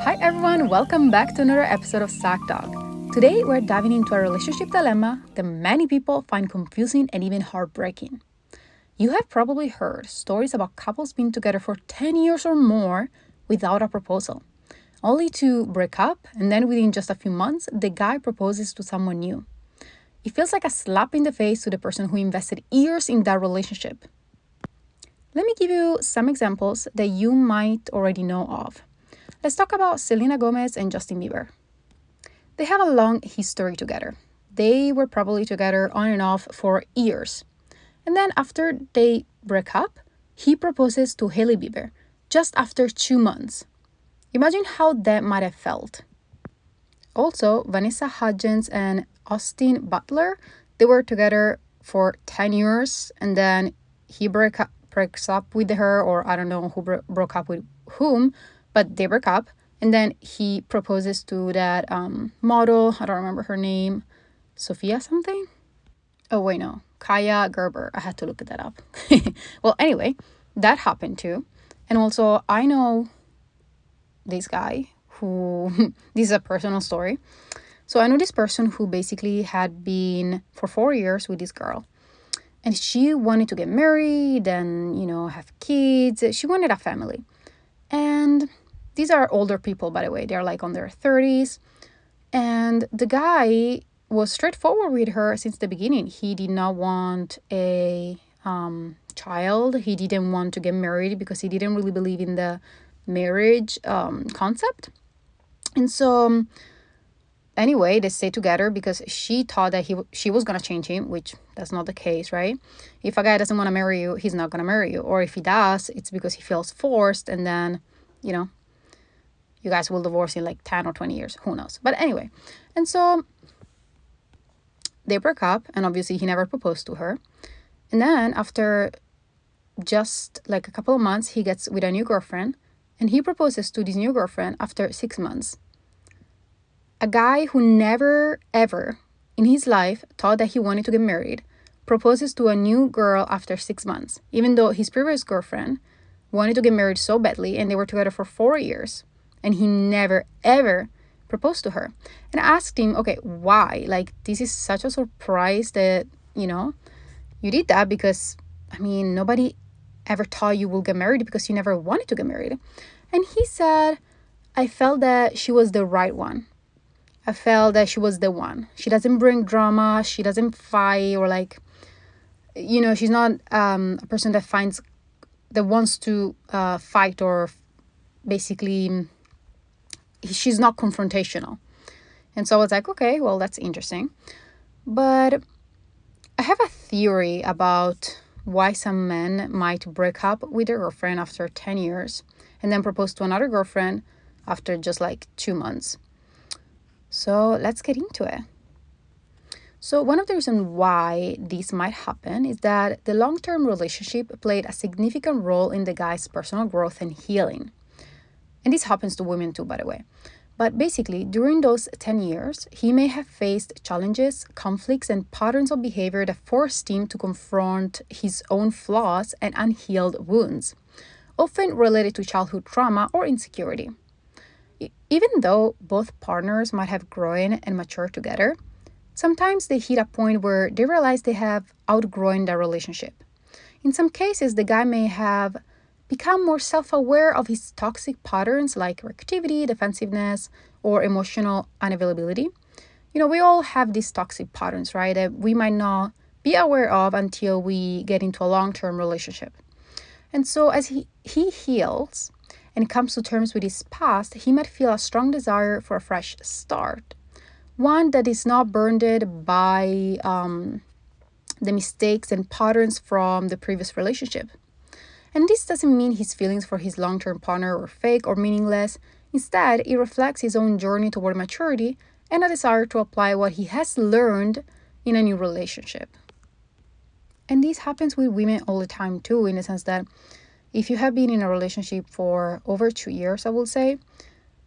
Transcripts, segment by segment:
Hi everyone, welcome back to another episode of Psych Talk. Today we're diving into a relationship dilemma that many people find confusing and even heartbreaking. You have probably heard stories about couples being together for 10 years or more without a proposal, only to break up, and then within just a few months, the guy proposes to someone new. It feels like a slap in the face to the person who invested years in that relationship. Let me give you some examples that you might already know of. Let's talk about Selena Gomez and Justin Bieber. They have a long history together. They were probably together on and off for years. And then after they break up, he proposes to Hailey Bieber just after 2 months. Imagine how that might have felt. Also, Vanessa Hudgens and Austin Butler, they were together for 10 years and then he breaks up with her, or I don't know who broke up with whom, but they break up. And then he proposes to that model, I don't remember her name, Sophia something? Oh, wait, no, Kaya Gerber. I had to look that up. Well, anyway, that happened too. And also, I know this guy who, this is a personal story. So I know this person who basically had been for 4 years with this girl. And she wanted to get married and, have kids. She wanted a family. And these are older people, by the way. They're like on their 30s. And the guy was straightforward with her since the beginning. He did not want a child. He didn't want to get married because he didn't really believe in the marriage concept. And so anyway, they stayed together because she thought that she was going to change him, which that's not the case, right? If a guy doesn't want to marry you, he's not going to marry you. Or if he does, it's because he feels forced, and then, you guys will divorce in like 10 or 20 years. Who knows? But anyway, and so they broke up, and obviously he never proposed to her. And then after just like a couple of months, he gets with a new girlfriend, and he proposes to this new girlfriend after 6 months. A guy who never, ever in his life thought that he wanted to get married proposes to a new girl after 6 months, even though his previous girlfriend wanted to get married so badly and they were together for 4 years, and he never, ever proposed to her. And I asked him, okay, why? Like, this is such a surprise that, you did that because, nobody ever thought you will get married because you never wanted to get married. And he said, I felt that she was the right one. I felt that she was the one. She doesn't bring drama. She doesn't fight or she's not a person that wants to fight, or basically she's not confrontational. And so I was like, okay, well, that's interesting. But I have a theory about why some men might break up with their girlfriend after 10 years and then propose to another girlfriend after just like 2 months. So let's get into it. So one of the reasons why this might happen is that the long-term relationship played a significant role in the guy's personal growth and healing. And this happens to women too, by the way. But basically, during those 10 years, he may have faced challenges, conflicts, and patterns of behavior that forced him to confront his own flaws and unhealed wounds, often related to childhood trauma or insecurity. Even though both partners might have grown and matured together, sometimes they hit a point where they realize they have outgrown their relationship. In some cases, the guy may have become more self-aware of his toxic patterns like reactivity, defensiveness, or emotional unavailability. We all have these toxic patterns, right, that we might not be aware of until we get into a long-term relationship. And so as he heals and comes to terms with his past, he might feel a strong desire for a fresh start. One that is not burdened by the mistakes and patterns from the previous relationship. And this doesn't mean his feelings for his long-term partner are fake or meaningless. Instead, it reflects his own journey toward maturity and a desire to apply what he has learned in a new relationship. And this happens with women all the time too, in the sense that if you have been in a relationship for over 2 years, I will say,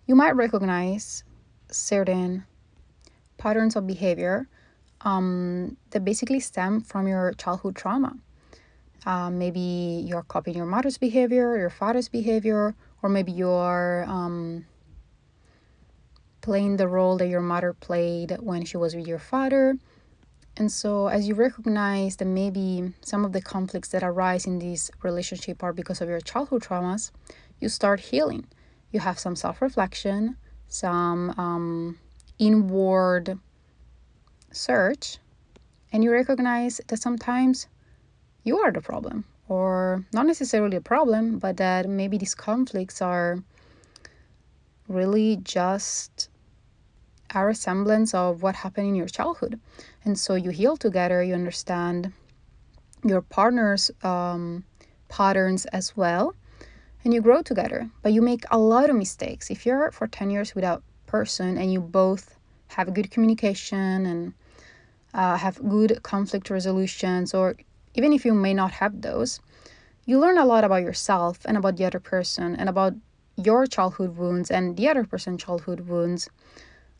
you might recognize certain patterns of behavior that basically stem from your childhood trauma. Maybe you're copying your mother's behavior, your father's behavior, or maybe you're playing the role that your mother played when she was with your father. And so as you recognize that maybe some of the conflicts that arise in this relationship are because of your childhood traumas, you start healing. You have some self-reflection, some inward search, and you recognize that sometimes you are the problem, or not necessarily a problem, but that maybe these conflicts are really just a resemblance of what happened in your childhood. And so you heal together, you understand your partner's patterns as well, and you grow together. But you make a lot of mistakes. If you're for 10 years with a person and you both have good communication and have good conflict resolutions, or even if you may not have those, you learn a lot about yourself and about the other person and about your childhood wounds and the other person's childhood wounds.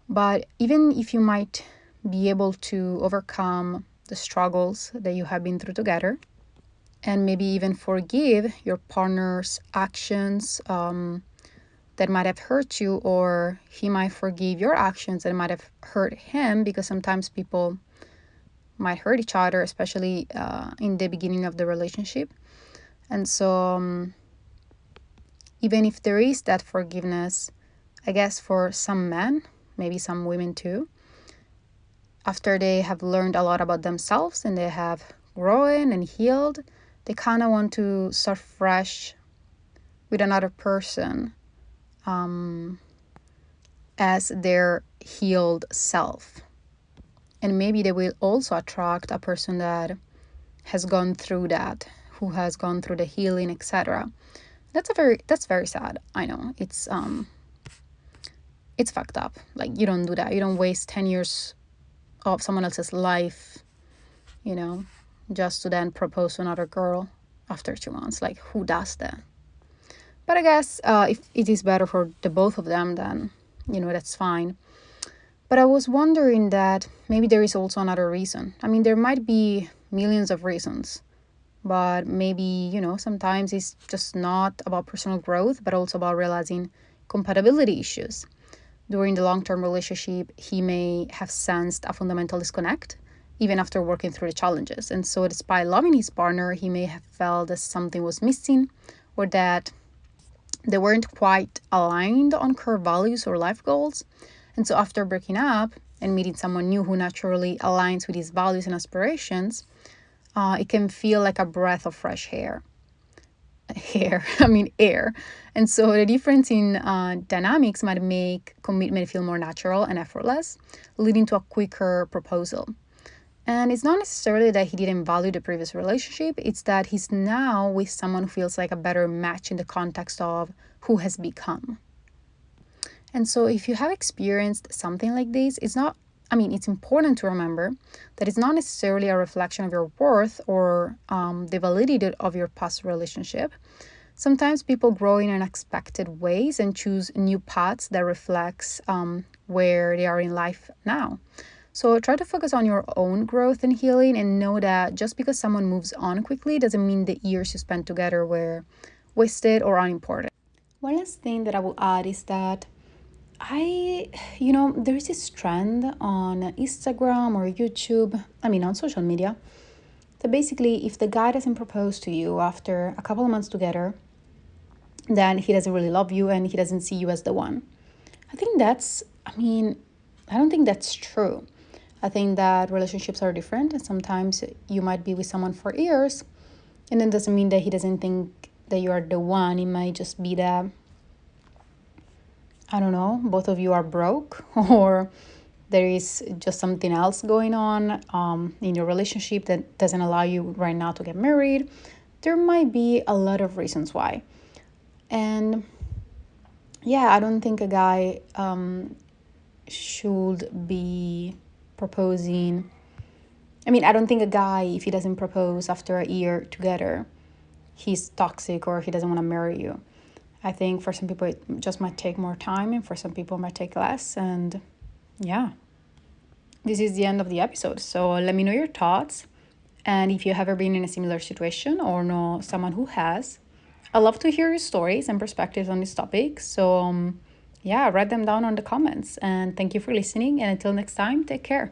But even if you might be able to overcome the struggles that you have been through together, and maybe even forgive your partner's actions that might have hurt you, or he might forgive your actions that might have hurt him, because sometimes people might hurt each other, especially in the beginning of the relationship. And so even if there is that forgiveness, I guess for some men, maybe some women too, after they have learned a lot about themselves and they have grown and healed, they kind of want to start fresh with another person as their healed self. And maybe they will also attract a person that has gone through that, who has gone through the healing, etc. That's very sad. I know it's fucked up. Like, you don't do that. You don't waste 10 years of someone else's life, just to then propose to another girl after 2 months. Like, who does that? But I guess if it is better for the both of them, then that's fine. But I was wondering that maybe there is also another reason. I mean, there might be millions of reasons, but maybe, sometimes it's just not about personal growth, but also about realizing compatibility issues. During the long-term relationship, he may have sensed a fundamental disconnect, even after working through the challenges. And so despite loving his partner, he may have felt that something was missing, or that they weren't quite aligned on core values or life goals. And so after breaking up and meeting someone new who naturally aligns with his values and aspirations, it can feel like a breath of fresh air. Air. And so the difference in dynamics might make commitment feel more natural and effortless, leading to a quicker proposal. And it's not necessarily that he didn't value the previous relationship, it's that he's now with someone who feels like a better match in the context of who has become. And so if you have experienced something like this, it's important to remember that it's not necessarily a reflection of your worth or the validity of your past relationship. Sometimes people grow in unexpected ways and choose new paths that reflects where they are in life now. So try to focus on your own growth and healing, and know that just because someone moves on quickly doesn't mean the years you spent together were wasted or unimportant. One last thing that I will add is that there is this trend on Instagram or YouTube, on social media, that basically if the guy doesn't propose to you after a couple of months together, then he doesn't really love you and he doesn't see you as the one. I don't think that's true. I think that relationships are different, and sometimes you might be with someone for years, and then doesn't mean that he doesn't think that you are the one. It might just be that, I don't know, both of you are broke, or there is just something else going on in your relationship that doesn't allow you right now to get married. There might be a lot of reasons why. And yeah, I don't think a guy should be proposing. I don't think a guy, if he doesn't propose after a year together, he's toxic or he doesn't want to marry you. I think for some people it just might take more time, and for some people it might take less. And yeah, this is the end of the episode. So let me know your thoughts, and if you have ever been in a similar situation or know someone who has, I love to hear your stories and perspectives on this topic. So yeah, write them down on the comments. And thank you for listening. And until next time, take care.